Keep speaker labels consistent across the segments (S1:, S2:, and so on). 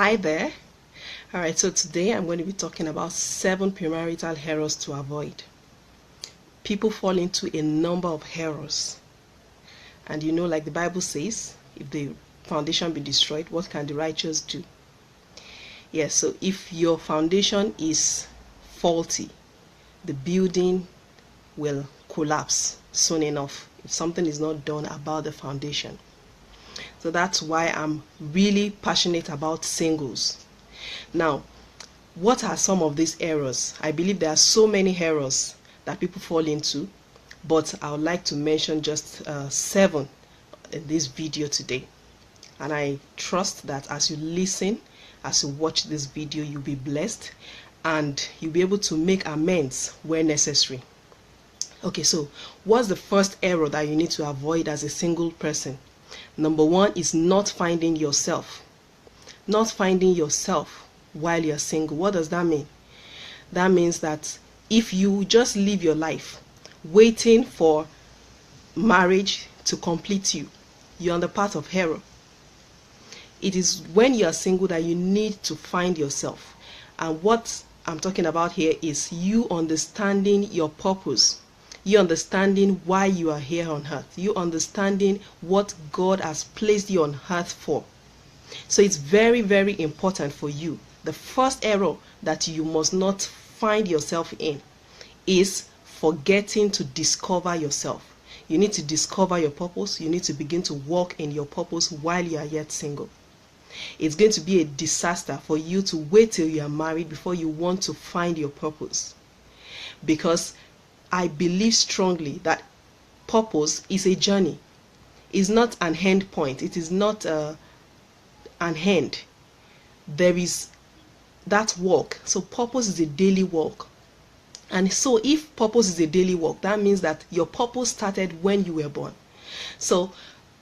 S1: Hi there. Alright, so today I'm going to be talking about 7 premarital errors to avoid. People fall into a number of errors. And like the Bible says, if the foundation be destroyed, what can the righteous do? Yes, so if your foundation is faulty, the building will collapse soon enough if something is not done about the foundation. So that's why I'm really passionate about singles. Now, what are some of these errors? I believe there are so many errors that people fall into, but I would like to mention just 7 in this video today. And I trust that as you listen, as you watch this video, you'll be blessed and you'll be able to make amends where necessary. Okay, so what's the first error that you need to avoid as a single person? Number 1 is not finding yourself. Not finding yourself while you're single. What does that mean? That means that if you just live your life waiting for marriage to complete you, you're on the path of error. It is when you're single that you need to find yourself. And what I'm talking about here is you understanding your purpose. You understanding why you are here on earth. You understanding what God has placed you on earth for. So it's very, very important for you. The first error that you must not find yourself in is forgetting to discover yourself. You need to discover your purpose. You need to begin to walk in your purpose while you are yet single. It's going to be a disaster for you to wait till you are married before you want to find your purpose. Because I believe strongly that purpose is a journey. It's not an end point. It is not an end. There is that walk. So purpose is a daily walk. And so if purpose is a daily walk, that means that your purpose started when you were born. So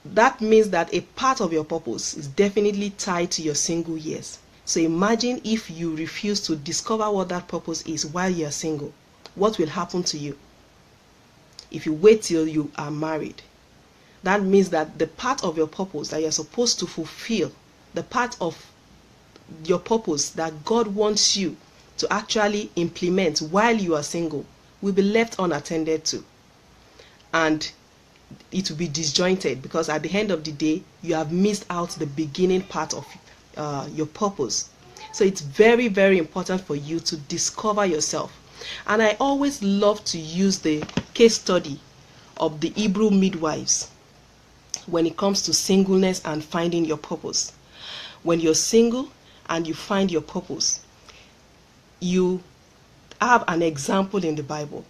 S1: that means that a part of your purpose is definitely tied to your single years. So imagine if you refuse to discover what that purpose is while you are single. What will happen to you? If you wait till you are married, that means that the part of your purpose that you're supposed to fulfill, the part of your purpose that God wants you to actually implement while you are single, will be left unattended to. And it will be disjointed because at the end of the day, you have missed out the beginning part of your purpose. So it's very, very important for you to discover yourself. And I always love to use the case study of the Hebrew midwives when it comes to singleness and finding your purpose. When you're single and you find your purpose, you have an example in the Bible.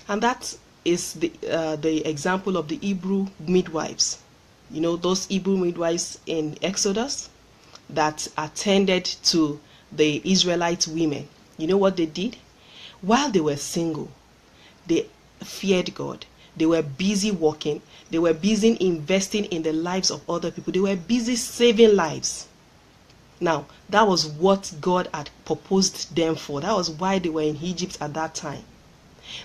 S1: And that is the example of the Hebrew midwives. You know, those Hebrew midwives in Exodus that attended to the Israelite women. You know what they did? While they were single, they feared God. They were busy working. They were busy investing in the lives of other people. They were busy saving lives. Now, that was what God had proposed them for. That was why they were in Egypt at that time.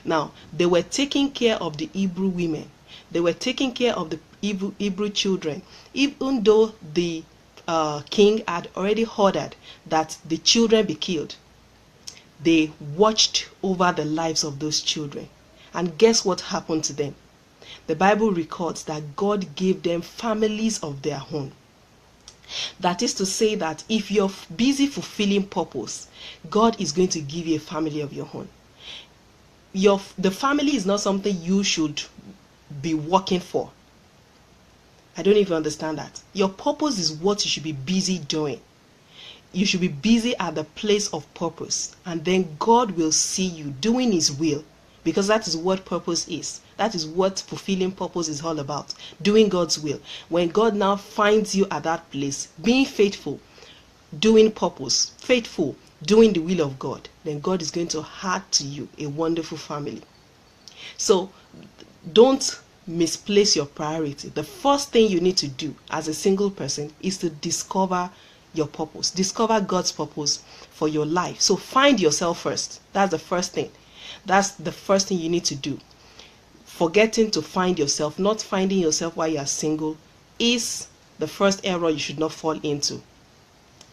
S1: Now, they were taking care of the Hebrew women. They were taking care of the Hebrew children. Even though the king had already ordered that the children be killed, they watched over the lives of those children. And guess what happened to them? The Bible records that God gave them families of their own. That is to say that if you're busy fulfilling purpose, God is going to give you a family of your own. The family is not something you should be working for. I don't even understand that. Your purpose is what you should be busy doing. You should be busy at the place of purpose, and then God will see you doing His will, because that is what purpose is. That is what fulfilling purpose is all about, doing God's will. When God now finds you at that place, being faithful, doing purpose, faithful, doing the will of God, then God is going to add to you a wonderful family. So don't misplace your priority. The first thing you need to do as a single person is to discover your purpose. Discover God's purpose for your life. So find yourself first. That's the first thing. That's the first thing you need to do. Forgetting to find yourself, not finding yourself while you are single, is the first error you should not fall into.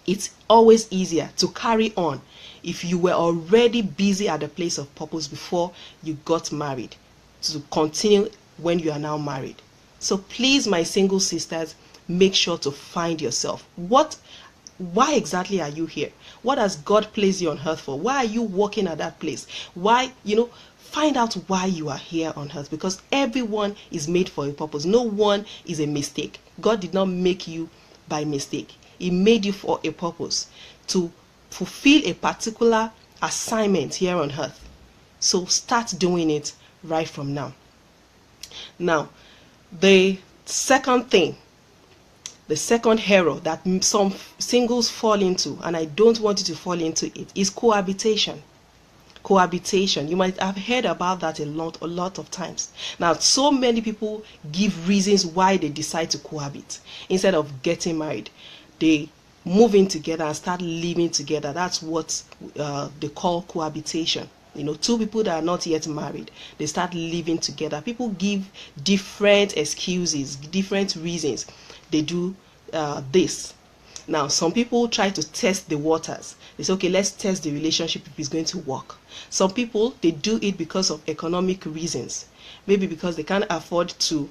S1: It's always easier to carry on if you were already busy at the place of purpose before you got married, to continue when you are now married. So please, my single sisters, make sure to find yourself. Why exactly are you here? What has God placed you on earth for? Why are you working at that place? Why, find out why you are here on earth, because everyone is made for a purpose. No one is a mistake. God did not make you by mistake. He made you for a purpose, to fulfill a particular assignment here on earth. So start doing it right from now. Now, the second error that some singles fall into, and I don't want you to fall into it, is cohabitation. Cohabitation. You might have heard about that a lot of times. Now, so many people give reasons why they decide to cohabit. Instead of getting married, they move in together and start living together. That's what they call cohabitation. Two people that are not yet married, they start living together. People give different excuses, different reasons they do this. Now, some people try to test the waters. They say, okay, let's test the relationship if it's going to work. Some people, they do it because of economic reasons. Maybe because they can't afford to,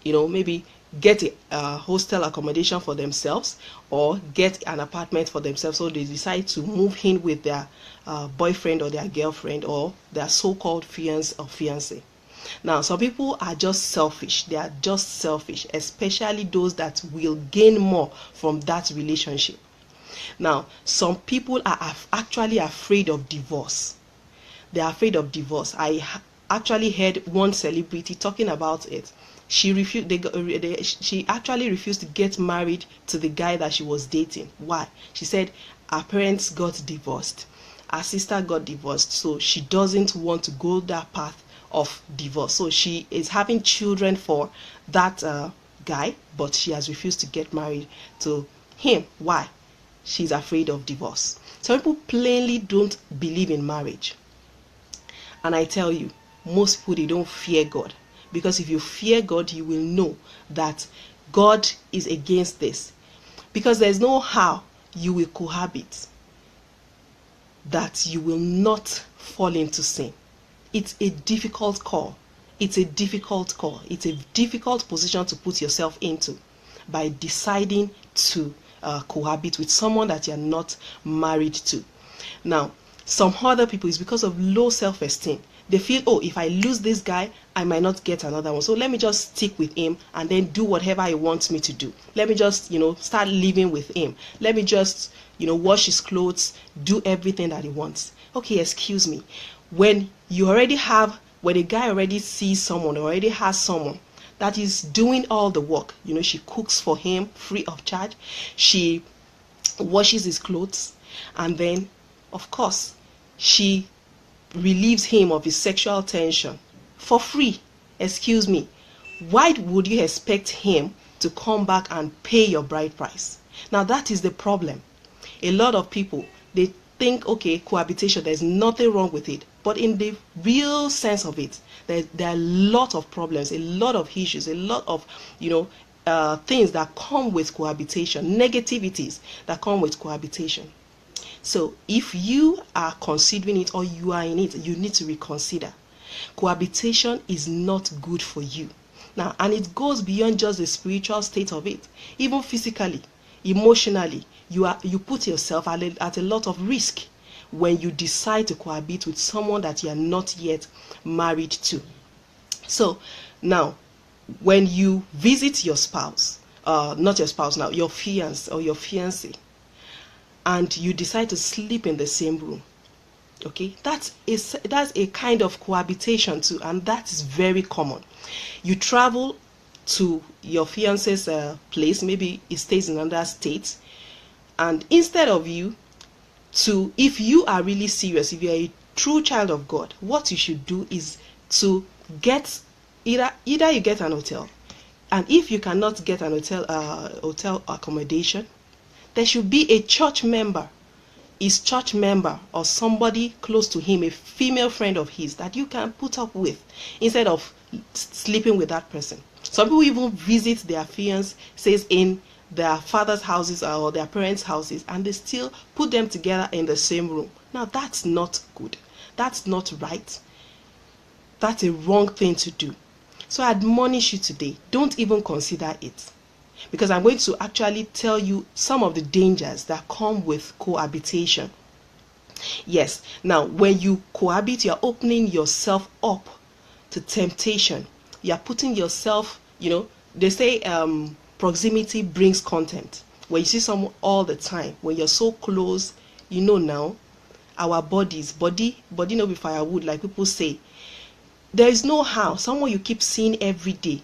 S1: maybe get a hostel accommodation for themselves or get an apartment for themselves. So they decide to move in with their boyfriend or their girlfriend or their so-called fiancé or fiancée. Now, some people are just selfish. They are just selfish, especially those that will gain more from that relationship. Now, some people are actually afraid of divorce. They are afraid of divorce. I actually heard one celebrity talking about it. She actually refused to get married to the guy that she was dating. Why? She said her parents got divorced. Her sister got divorced. So she doesn't want to go that path of divorce. So she is having children for that guy, but she has refused to get married to him. Why? She's afraid of divorce. Some people plainly don't believe in marriage. And I tell you, most people, they don't fear God. Because if you fear God, you will know that God is against this. Because there's no how you will cohabit that you will not fall into sin. It's a difficult call. It's a difficult call. It's a difficult position to put yourself into by deciding to cohabit with someone that you're not married to. Now, some other people, it's because of low self-esteem. They feel, oh, if I lose this guy, I might not get another one. So let me just stick with him and then do whatever he wants me to do. Let me just, start living with him. Let me just, wash his clothes, do everything that he wants. Okay, excuse me. When a guy already sees someone, already has someone that is doing all the work, she cooks for him free of charge, she washes his clothes, and then, of course, she relieves him of his sexual tension for free. Excuse me. Why would you expect him to come back and pay your bride price? Now, that is the problem. A lot of people, they think, okay, cohabitation, there's nothing wrong with it. But in the real sense of it, there are a lot of problems, a lot of issues, a lot of, things that come with cohabitation, negativities that come with cohabitation. So if you are considering it or you are in it, you need to reconsider. Cohabitation is not good for you. Now, and it goes beyond just the spiritual state of it. Even physically, emotionally, you put yourself at a lot of risk when you decide to cohabit with someone that you are not yet married to. So now, when you visit your spouse, not your spouse now, your fiancé or your fiancée, and you decide to sleep in the same room, okay, that's a kind of cohabitation too, and that is very common. You travel to your fiancé's place, maybe he stays in another state, and instead of if you are really serious, if you are a true child of God, what you should do is to get either you get an hotel, and if you cannot get an hotel accommodation, there should be a church member, his church member or somebody close to him, a female friend of his that you can put up with instead of sleeping with that person. Some people even visit their fiancés in their father's houses or their parents' houses, and they still put them together in the same room. Now that's not good. That's not right. That's a wrong thing to do. So I admonish you today, don't even consider it. Because I'm going to actually tell you some of the dangers that come with cohabitation. Yes, now when you cohabit, you're opening yourself up to temptation. You're putting yourself, they say proximity brings content. When you see someone all the time, when you're so close, now, our body no be firewood, like people say. There is no how. Someone you keep seeing every day,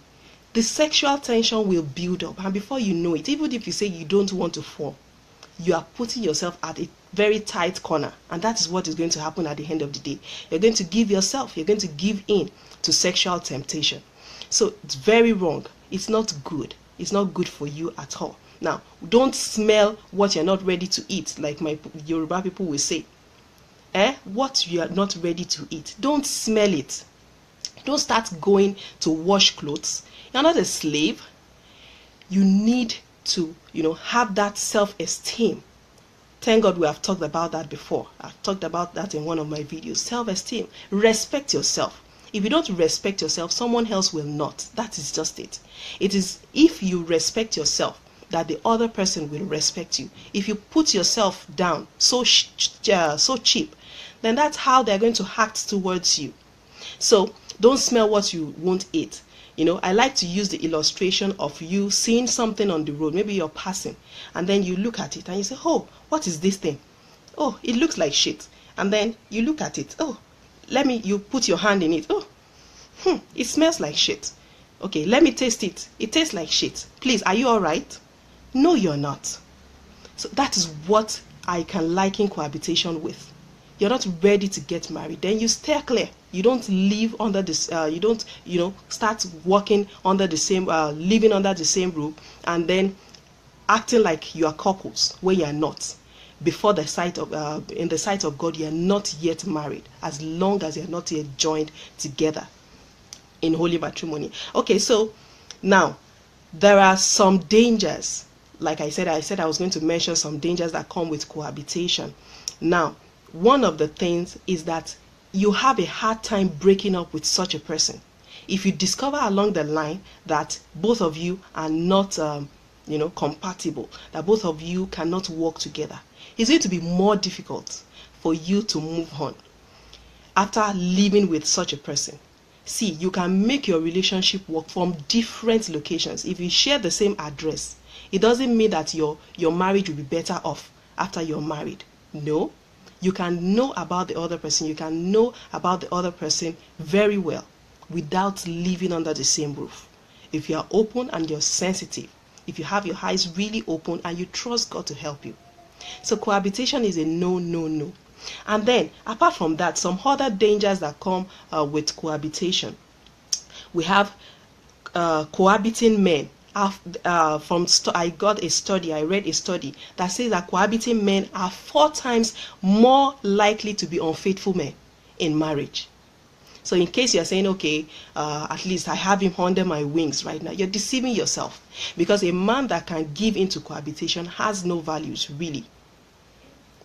S1: the sexual tension will build up, and before you know it, even if you say you don't want to fall, you are putting yourself at a very tight corner, and that is what is going to happen at the end of the day. You're going to give in to sexual temptation. So it's very wrong. It's not good. It's not good for you at all. Now, don't smell what you're not ready to eat, like my Yoruba people will say. What you are not ready to eat, don't smell it. Don't start going to wash clothes. You're not a slave. You need to, have that self-esteem. Thank God we have talked about that before. I've talked about that in one of my videos. Self-esteem. Respect yourself. If you don't respect yourself, someone else will not. That is just it. It is if you respect yourself that the other person will respect you. If you put yourself down so cheap, then that's how they're going to act towards you. So don't smell what you won't eat. I like to use the illustration of you seeing something on the road. Maybe you're passing, and then you look at it and you say, oh, what is this thing? Oh, it looks like shit. And then you look at it. Oh, you put your hand in it. Oh, it smells like shit. Okay, let me taste it. It tastes like shit. Please, are you all right? No, you're not. So that is what I can liken cohabitation with. You're not ready to get married, then you steer clear. You don't live under this, you don't, start working under the same, living under the same roof, and then acting like you are couples when you are not. Before the sight of, in the sight of God, you are not yet married, as long as you are not yet joined together in holy matrimony. Okay, so now there are some dangers. Like I said I was going to mention some dangers that come with cohabitation. Now, one of the things is that you have a hard time breaking up with such a person. If you discover along the line that both of you are not, compatible, that both of you cannot work together, it's going to be more difficult for you to move on after living with such a person. See, you can make your relationship work from different locations. If you share the same address, it doesn't mean that your marriage will be better off after you're married. No. You can know about the other person. You can know about the other person very well without living under the same roof. If you are open and you're sensitive, if you have your eyes really open and you trust God to help you. So cohabitation is a no, no, no. And then, apart from that, some other dangers that come with cohabitation. We have cohabiting men. I read a study that says that cohabiting men are 4 times more likely to be unfaithful men in marriage. So in case you're saying, okay, at least I have him under my wings right now, you're deceiving yourself, because a man that can give into cohabitation has no values, really.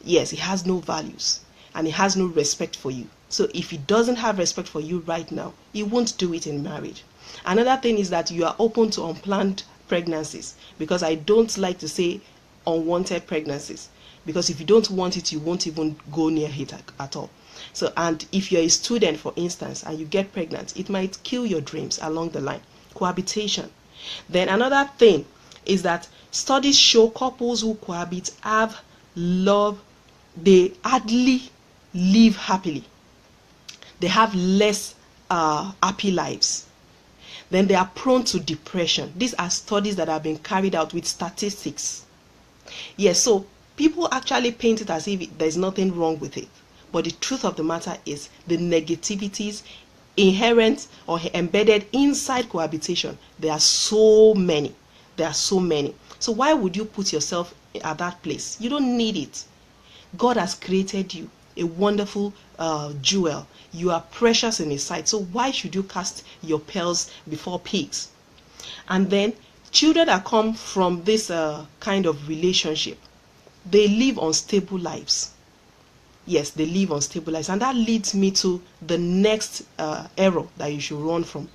S1: Yes, he has no values, and he has no respect for you. So if he doesn't have respect for you right now, he won't do it in marriage. Another thing is that you are open to unplanned pregnancies, because I don't like to say unwanted pregnancies, because if you don't want it, you won't even go near it at all. So, and if you're a student, for instance, and you get pregnant, it might kill your dreams along the line. Cohabitation. Then another thing is that studies show couples who cohabit have love, they hardly live happily. They have less happy lives. Then they are prone to depression. These are studies that have been carried out with statistics. Yes, so people actually paint it as if there's nothing wrong with it. But the truth of the matter is the negativities inherent or embedded inside cohabitation, there are so many. There are so many. So why would you put yourself at that place? You don't need it. God has created you a wonderful jewel. You are precious in his sight. So why should you cast your pearls before pigs? And then children that come from this kind of relationship, they live unstable lives. Yes, they live unstable lives. And that leads me to the next error that you should run from.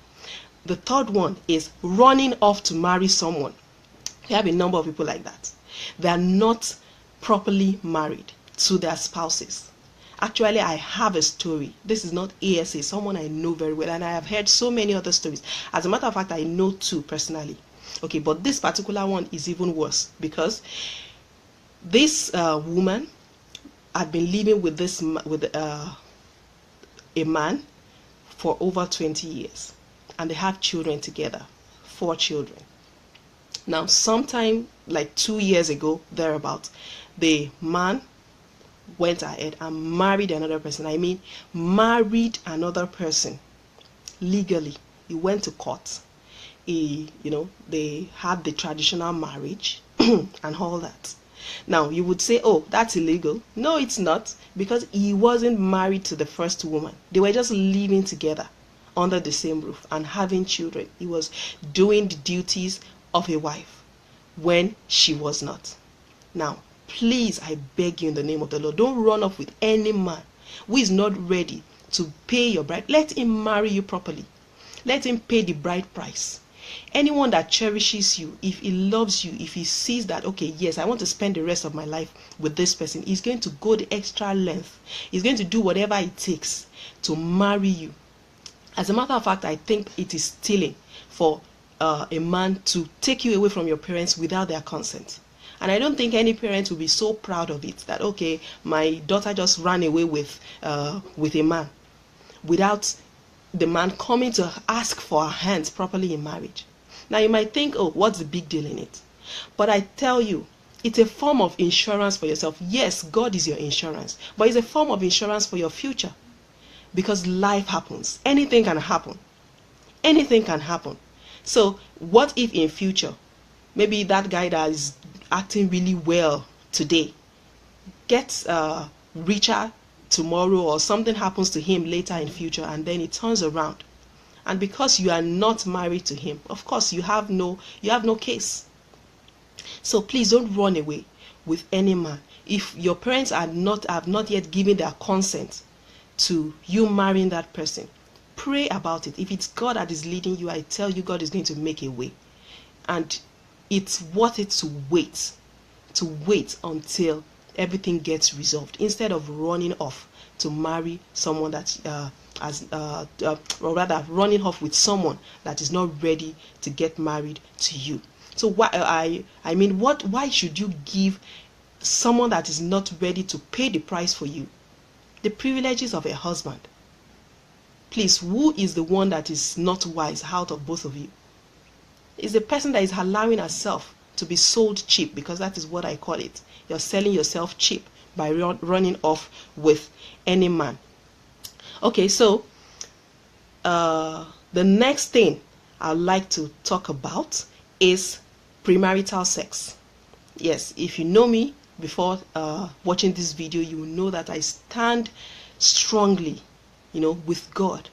S1: The third one is running off to marry someone. We have a number of people like that. They are not properly married to their spouses. Actually, I have a story. This is not ASA, someone I know very well, and I have heard so many other stories. As a matter of fact, I know two personally. Okay, but this particular one is even worse, because this woman had been living with a man for over 20 years, and they have children together, 4 children. Now, sometime like 2 years ago, thereabout, the man went ahead and married another person. I mean, married another person legally. He went to court. They had the traditional marriage and all that. Now, you would say, oh, that's illegal. No, it's not, because he wasn't married to the first woman. They were just living together under the same roof and having children. He was doing the duties of a wife when she was not. Now, please, I beg you in the name of the Lord, don't run off with any man who is not ready to pay your bride. Let him marry you properly. Let him pay the bride price. Anyone that cherishes you, if he loves you, if he sees that, okay, yes, I want to spend the rest of my life with this person, he's going to go the extra length. He's going to do whatever it takes to marry you. As a matter of fact, I think it is stealing for a man to take you away from your parents without their consent. And I don't think any parent will be so proud of it, that, okay, my daughter just ran away with a man without the man coming to ask for her hands properly in marriage. Now, you might think, oh, what's the big deal in it? But I tell you, it's a form of insurance for yourself. Yes, God is your insurance, but it's a form of insurance for your future, because life happens. Anything can happen. Anything can happen. So what if in future, maybe that guy that is acting really well today gets richer tomorrow, or something happens to him later in future, and then it turns around, and because you are not married to him, of course you have no case. So please don't run away with any man. If your parents have not yet given their consent to you marrying that person, pray about it. If it's God that is leading you, I tell you, God is going to make a way, and it's worth it to wait until everything gets resolved, instead of running off to marry someone that or rather running off with someone that is not ready to get married to you. So why should you give someone that is not ready to pay the price for you the privileges of a husband? Please, who is the one that is not wise out of both of you? It's the person that is allowing herself to be sold cheap, because that is what I call it. You're selling yourself cheap by running off with any man. Okay, so the next thing I'd like to talk about is premarital sex. Yes, if you know me before watching this video, you will know that I stand strongly, with God,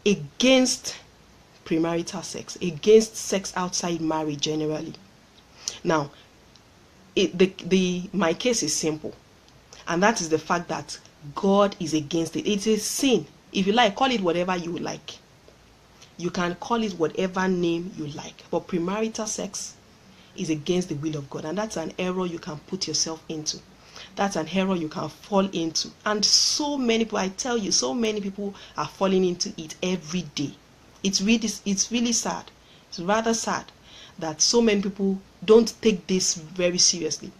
S1: against premarital sex, against sex outside marriage generally. Now, my case is simple, and that is the fact that God is against it. It's a sin. If you like, call it whatever you like. You can call it whatever name you like, but premarital sex is against the will of God, and that's an error you can put yourself into. That's an error you can fall into, and so many people, I tell you, so many people are falling into it every day. It's really sad. It's rather sad that so many people don't take this very seriously.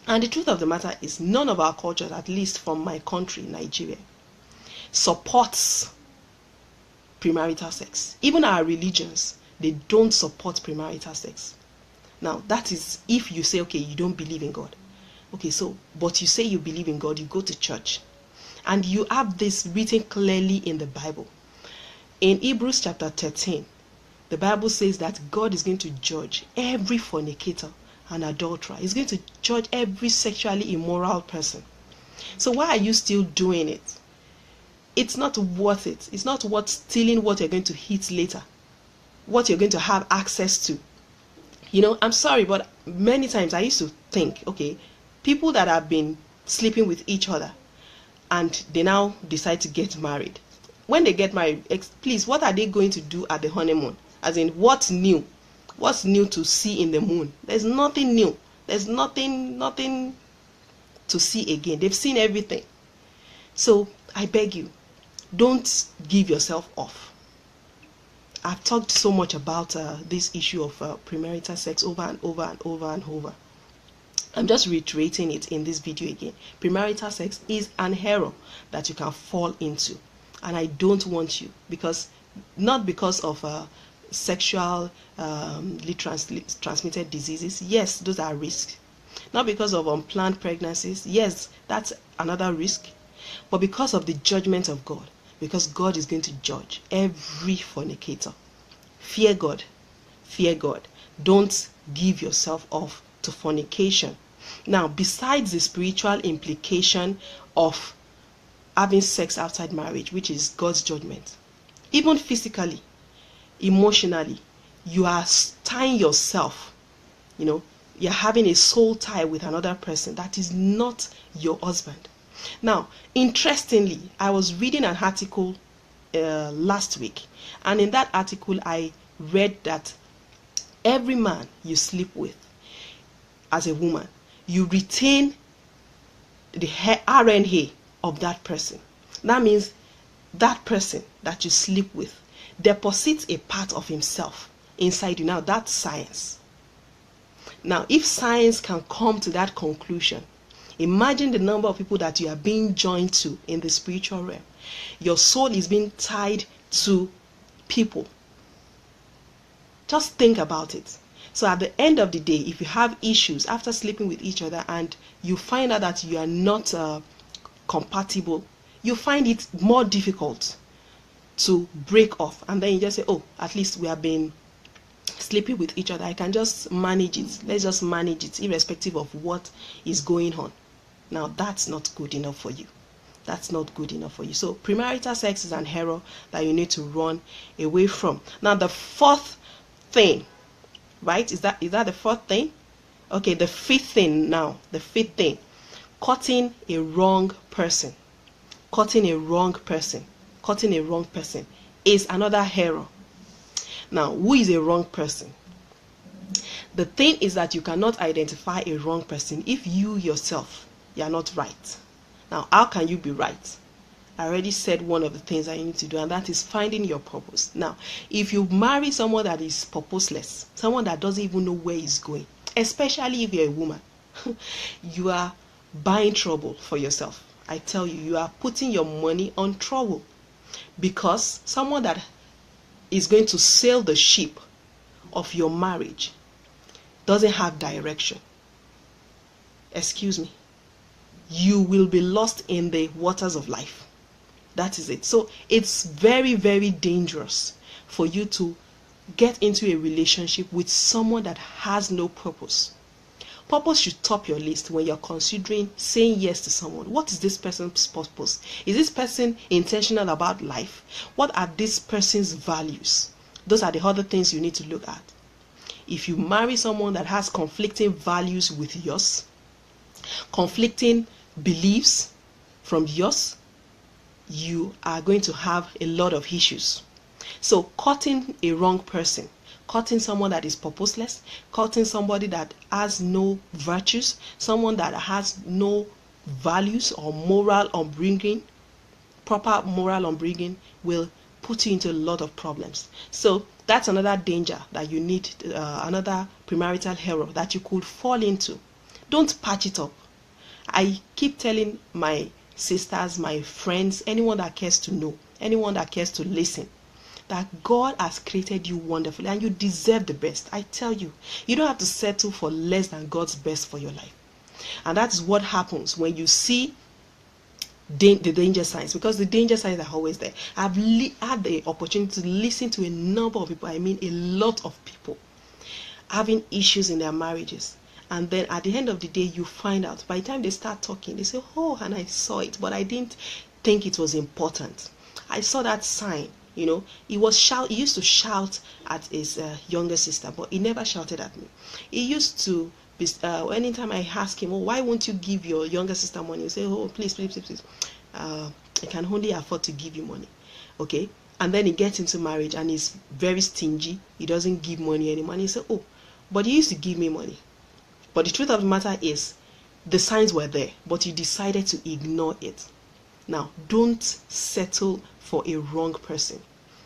S1: And the truth of the matter is, none of our cultures, at least from my country, Nigeria, supports premarital sex. Even our religions, they don't support premarital sex. Now, that is if you say, okay, you don't believe in God. Okay, so, but you say you believe in God, you go to church, and you have this written clearly in the Bible. In Hebrews chapter 13, the Bible says that God is going to judge every fornicator and adulterer. He's going to judge every sexually immoral person. So why are you still doing it? It's not worth it. It's not worth stealing what you're going to eat later, what you're going to have access to. I'm sorry, but many times I used to think, okay, people that have been sleeping with each other and they now decide to get married. When they get married, please, what are they going to do at the honeymoon? As in, what's new? What's new to see in the moon? There's nothing new. There's nothing to see again. They've seen everything. So I beg you, don't give yourself off. I've talked so much about this issue of premarital sex over and over and over and over. I'm just reiterating it in this video again. Premarital sex is an error that you can fall into. And I don't want you, not because of sexually transmitted diseases. Yes, those are risks. Not because of unplanned pregnancies. Yes, that's another risk. But because of the judgment of God. Because God is going to judge every fornicator. Fear God. Fear God. Don't give yourself off to fornication. Now, besides the spiritual implication of having sex outside marriage, which is God's judgment, even physically, emotionally, you are tying yourself, you're having a soul tie with another person that is not your husband. Now, interestingly, I was reading an article last week, and in that article I read that every man you sleep with as a woman, you retain the RNA of that person. That means that person that you sleep with deposits a part of himself inside you. Now, that's science. Now, if science can come to that conclusion, imagine the number of people that you are being joined to in the spiritual realm. Your soul is being tied to people. Just think about it. So at the end of the day, if you have issues after sleeping with each other and you find out that you are not compatible, you find it more difficult to break off. And then you just say, oh, at least we have been sleeping with each other. I can just manage it. Let's just manage it irrespective of what is going on. Now, that's not good enough for you. That's not good enough for you. So premarital sex is an error that you need to run away from. Now, the fourth thing, right? Is that the fourth thing? Okay, the fifth thing now. The fifth thing. Cutting a wrong person. Cutting a wrong person. Cutting a wrong person is another error. Now, who is a wrong person? The thing is that you cannot identify a wrong person if you yourself, you are not right. Now, how can you be right? I already said one of the things that you need to do, and that is finding your purpose. Now, if you marry someone that is purposeless, someone that doesn't even know where he's going, especially if you're a woman, you are buying trouble for yourself. I tell you, you are putting your money on trouble, because someone that is going to sail the ship of your marriage doesn't have direction. Excuse me. You will be lost in the waters of life. That is it. So it's very, very dangerous for you to get into a relationship with someone that has no purpose. Purpose should top your list when you're considering saying yes to someone. What is this person's purpose? Is this person intentional about life? What are this person's values? Those are the other things you need to look at. If you marry someone that has conflicting values with yours, conflicting beliefs from yours, you are going to have a lot of issues. So cutting a wrong person, cutting someone that is purposeless, cutting somebody that has no virtues, someone that has no values or moral upbringing, proper moral upbringing, will put you into a lot of problems. So that's another danger that you need, another premarital error that you could fall into. Don't patch it up. I keep telling my sisters, my friends, anyone that cares to know, anyone that cares to listen, that God has created you wonderfully and you deserve the best. I tell you, you don't have to settle for less than God's best for your life. And that's what happens when you see the danger signs, because the danger signs are always there. I've had the opportunity to listen to a number of people, I mean a lot of people, having issues in their marriages. And then at the end of the day, you find out, by the time they start talking, they say, oh, and I saw it, but I didn't think it was important. I saw that sign, He used to shout at his younger sister, but he never shouted at me. He used to be, anytime I ask him, oh, why won't you give your younger sister money? He say, oh, please, please, please, please. I can only afford to give you money. Okay? And then he gets into marriage and he's very stingy. He doesn't give money anymore. And he said, oh, but he used to give me money. But the truth of the matter is, the signs were there, but you decided to ignore it. Now, don't settle for a wrong person.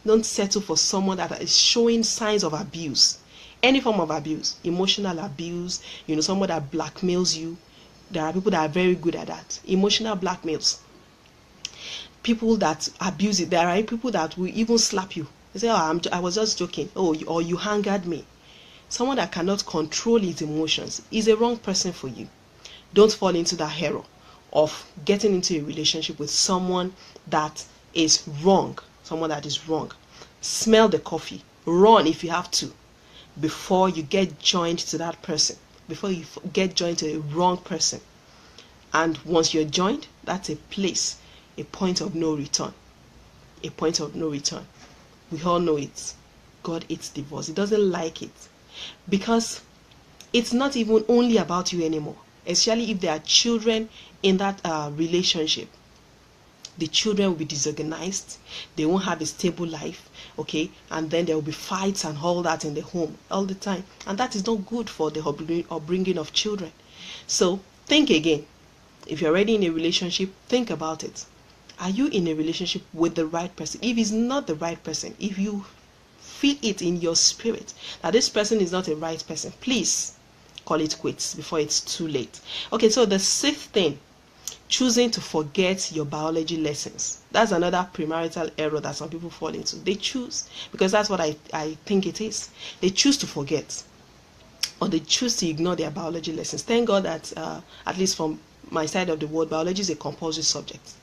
S1: Don't settle for someone that is showing signs of abuse. Any form of abuse, emotional abuse, someone that blackmails you. There are people that are very good at that. Emotional blackmails. People that abuse it. There are people that will even slap you. They say, oh, I was just joking. Oh, or you angered me. Someone that cannot control his emotions is a wrong person for you. Don't fall into that error of getting into a relationship with someone that is wrong. Someone that is wrong. Smell the coffee. Run if you have to before you get joined to that person. Before you get joined to a wrong person. And once you're joined, that's a place, a point of no return. A point of no return. We all know it. God hates divorce. He doesn't like it. Because it's not even only about you anymore. Especially if there are children in that relationship. The children will be disorganized. They won't have a stable life. Okay? And then there will be fights and all that in the home all the time. And that is not good for the upbringing of children. So, think again. If you're already in a relationship, think about it. Are you in a relationship with the right person? If it's not the right person, if you feel it in your spirit that this person is not a right person, please call it quits before it's too late. Okay, so the sixth thing, choosing to forget your biology lessons. That's another premarital error that some people fall into. They choose, because that's what I think it is. They choose to forget, or they choose to ignore their biology lessons. Thank God that, at least from my side of the world, biology is a compulsory subject.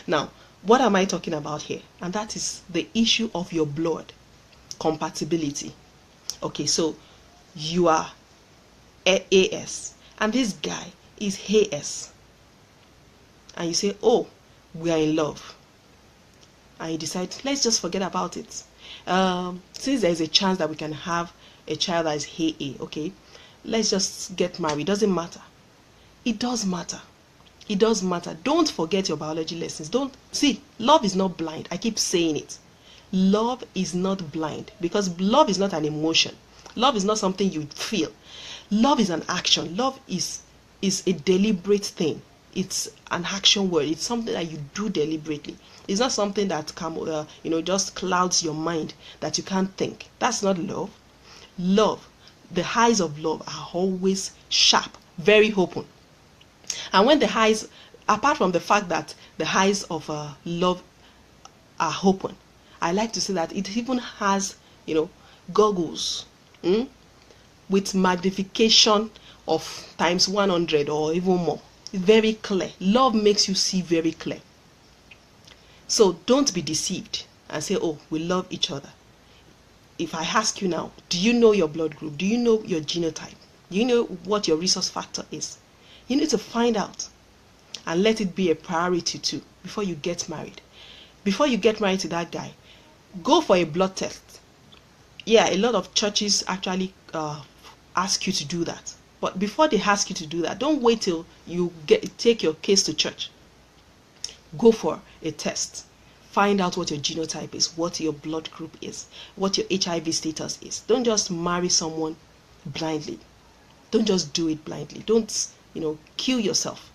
S1: Now, what am I talking about here? And that is the issue of your blood compatibility. Okay, so you are AS and this guy is AS, and you say, oh, we are in love, and you decide, let's just forget about it. Since there is a chance that we can have a child that is AA, okay, let's just get married. Doesn't matter. It does matter. It does matter. Don't forget your biology lessons. Don't see, love is not blind. I keep saying it. Love is not blind, because love is not an emotion. Love is not something you feel. Love is an action. Love is a deliberate thing. It's an action word. It's something that you do deliberately. It's not something that just clouds your mind that you can't think. That's not love. Love, the eyes of love are always sharp, very open. And when the eyes, apart from the fact that the eyes of love are open, I like to say that it even has, goggles with magnification of times 100 or even more. It's very clear. Love makes you see very clear. So don't be deceived and say, oh, we love each other. If I ask you now, do you know your blood group? Do you know your genotype? Do you know what your resource factor is? You need to find out and let it be a priority too before you get married. Before you get married to that guy, go for a blood test. Yeah, a lot of churches actually ask you to do that. But before they ask you to do that, don't wait till you take your case to church. Go for a test. Find out what your genotype is, what your blood group is, what your HIV status is. Don't just marry someone blindly. Don't just do it blindly. Don't, kill yourself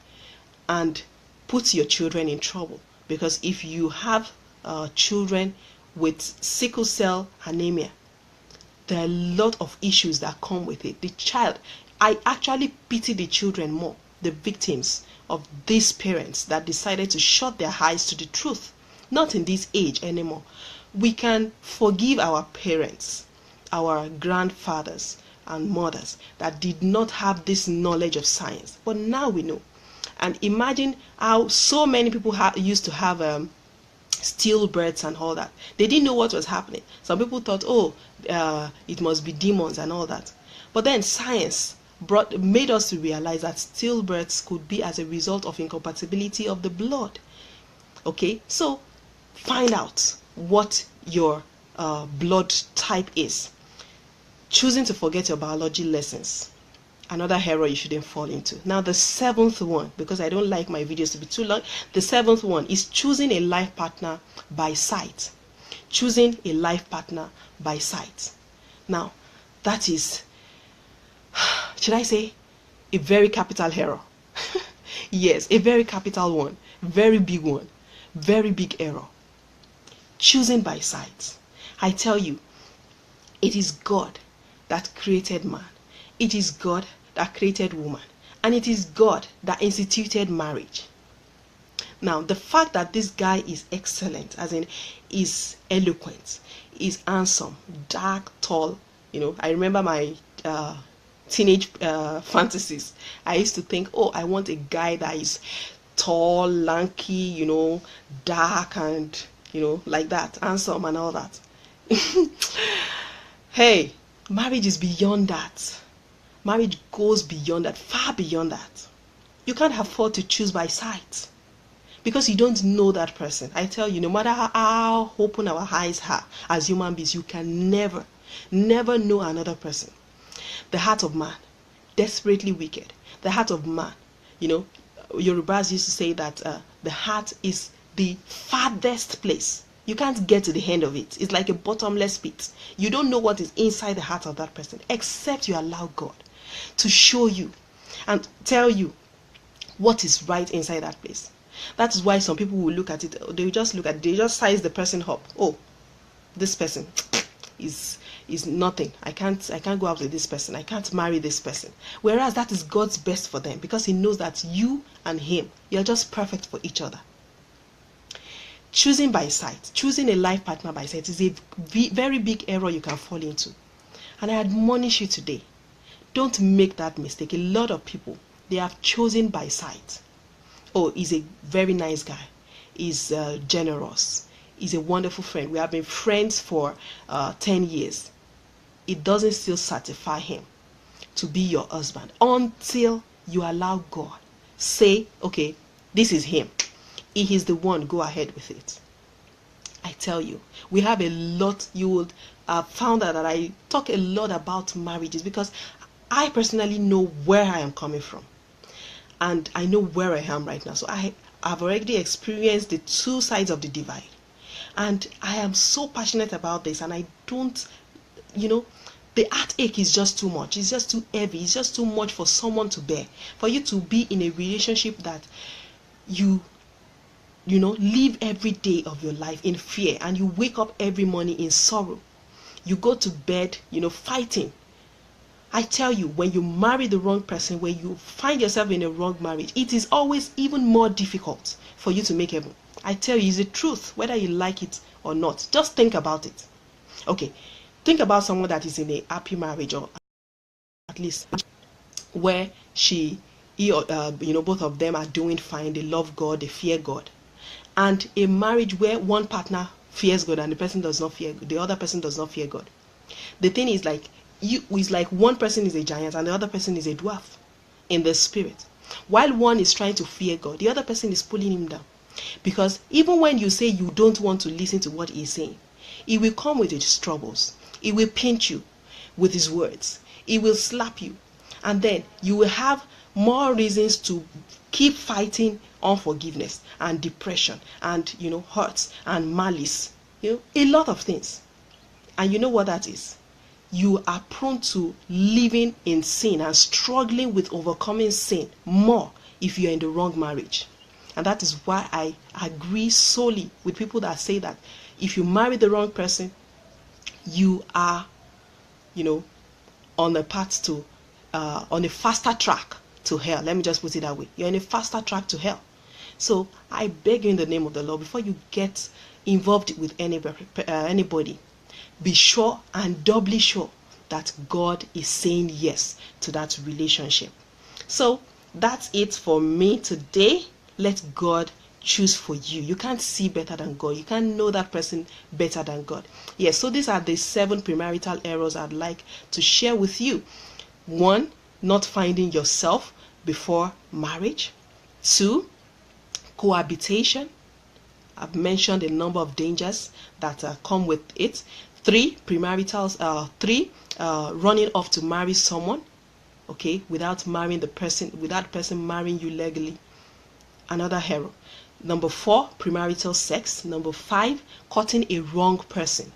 S1: and put your children in trouble. Because if you have children with sickle cell anemia, there are a lot of issues that come with it. The child, I actually pity the children more, the victims of these parents that decided to shut their eyes to the truth. Not in this age anymore. We can forgive our parents, our grandfathers and mothers that did not have this knowledge of science. But now we know. And imagine how so many people used to have stillbirths and all that. They didn't know what was happening. Some people thought, it must be demons and all that. But then science made us to realize that stillbirths could be as a result of incompatibility of the blood. Okay, so find out. what your blood type is. Choosing to forget your biology lessons. Another error you shouldn't fall into. Now the seventh one, because I don't like my videos to be too long, the seventh one is choosing a life partner by sight. Choosing a life partner by sight. Now, that is, should I say, a very capital error. Yes, a very capital one. Very big one. Very big error. Choosing by sight. I tell you, it is God that created man. It is God that created woman. And it is God that instituted marriage. Now, the fact that this guy is excellent, as in is eloquent, is handsome, dark, tall, I remember my teenage fantasies. I used to think, oh, I want a guy that is tall, lanky, dark, and, like that, handsome and all that. Hey, marriage is beyond that. Marriage goes beyond that, far beyond that. You can't afford to choose by sight because you don't know that person. I tell you, no matter how open our eyes are as human beings, you can never know another person. The heart of man, desperately wicked. The heart of man, Yorubas used to say that the heart is the farthest place. You can't get to the end of it. It's like a bottomless pit. You don't know what is inside the heart of that person, except you allow God to show you and tell you what is right inside that place. That is why some people will look at it, they just size the person up. Oh, this person is nothing. I can't go out with this person. I can't marry this person. Whereas that is God's best for them, because he knows that you and him, you're just perfect for each other. Choosing by sight, choosing a life partner by sight is a very big error you can fall into. And I admonish you today, don't make that mistake. A lot of people, they have chosen by sight. Oh, he's a very nice guy. He's generous. He's a wonderful friend. We have been friends for 10 years. It doesn't still satisfy him to be your husband until you allow God. Say, okay, this is him. He is the one. Go ahead with it. I tell you, we have a lot. You would have found out that I talk a lot about marriages because I personally know where I am coming from. And I know where I am right now. So I've already experienced the two sides of the divide. And I am so passionate about this. And I don't, the heartache is just too much. It's just too heavy. It's just too much for someone to bear. For you to be in a relationship that you live every day of your life in fear. And you wake up every morning in sorrow. You go to bed, fighting. I tell you, when you marry the wrong person, when you find yourself in a wrong marriage, it is always even more difficult for you to make heaven. I tell you, it's the truth, whether you like it or not. Just think about it. Okay, think about someone that is in a happy marriage, or at least where both of them are doing fine. They love God, they fear God. And a marriage where one partner fears God and the person does not fear God, the other person does not fear God. The thing is like, it's like one person is a giant and the other person is a dwarf in the spirit. While one is trying to fear God, the other person is pulling him down. Because even when you say you don't want to listen to what he's saying, he will come with his troubles. He will pinch you with his words. He will slap you. And then you will have more reasons to keep fighting unforgiveness and depression and, hurts and malice. A lot of things. And you know what that is? You are prone to living in sin and struggling with overcoming sin more if you're in the wrong marriage. And that is why I agree solely with people that say that if you marry the wrong person, you are, on a path to, on a faster track to hell. Let me just put it that way. You're on a faster track to hell. So I beg you in the name of the Lord, before you get involved with anybody, be sure and doubly sure that God is saying yes to that relationship. So that's it for me today. Let God choose for you. You can't see better than God. You can't know that person better than God. Yes, so these are the 7 premarital errors I'd like to share with you. 1, not finding yourself before marriage. 2, cohabitation. I've mentioned a number of dangers that come with it. 3, premaritals. 3, running off to marry someone, okay, without marrying the person, without the person marrying you legally. Another error. Number 4, premarital sex. Number 5, courting a wrong person,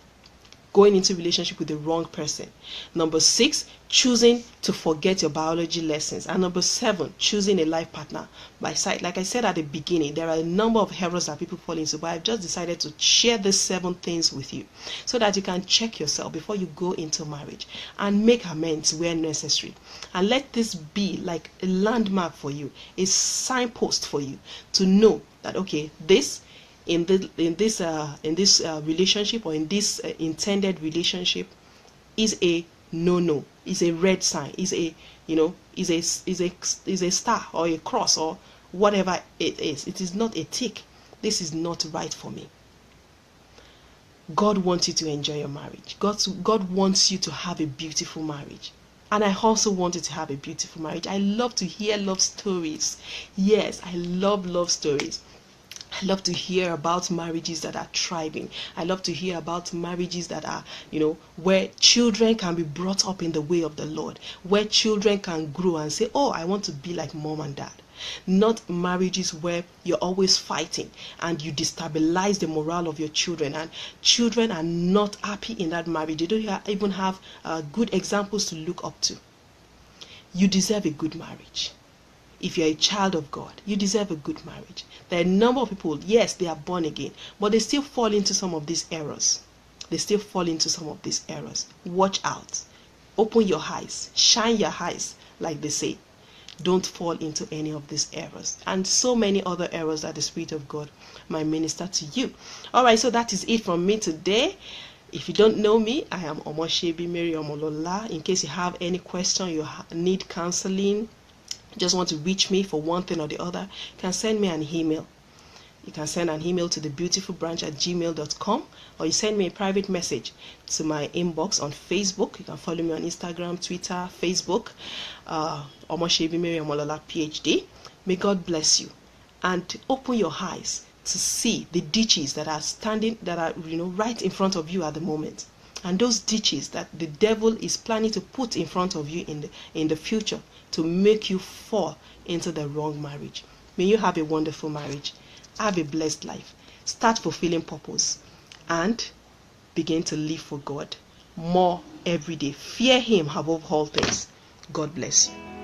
S1: going into relationship with the wrong person. Number 6, choosing to forget your biology lessons. And number 7, choosing a life partner by sight. Like I said at the beginning, there are a number of errors that people fall into, but I've just decided to share these 7 things with you so that you can check yourself before you go into marriage and make amends where necessary. And let this be like a landmark for you, a signpost for you to know that, okay, this in this relationship, or in this intended relationship, is a no, is a red sign, is a, is a star or a cross or whatever it is. It is not a tick. This is not right for me. God wants you to enjoy your marriage. God wants you to have a beautiful marriage. And I also want you to have a beautiful marriage. I love to hear love stories. Yes, I love love stories. I love to hear about marriages that are thriving. I love to hear about marriages that are, where children can be brought up in the way of the Lord, where children can grow and say, oh, I want to be like mom and dad. Not marriages where you're always fighting and you destabilize the morale of your children, and children are not happy in that marriage. They don't even have good examples to look up to. You deserve a good marriage. If you're a child of God, you deserve a good marriage. There are a number of people, yes, they are born again, but they still fall into some of these errors. Watch out. Open your eyes. Shine your eyes, like they say. Don't fall into any of these errors. And so many other errors that the Spirit of God might minister to you. Alright, so that is it from me today. If you don't know me, I am Omoshebi Mary Omolola. In case you have any question, you need counseling, just want to reach me for one thing or the other, you can send me an email. You can send an email to thebeautifulbranch@gmail.com, or you send me a private message to my inbox on Facebook. You can follow me on Instagram, Twitter, Facebook, Omoshebi Mary Omolola PhD. May God bless you and open your eyes to see the ditches that are right in front of you at the moment, and those ditches that the devil is planning to put in front of you in the future to make you fall into the wrong marriage. May you have a wonderful marriage. Have a blessed life. Start fulfilling purpose and begin to live for God more every day. Fear Him above all things. God bless you.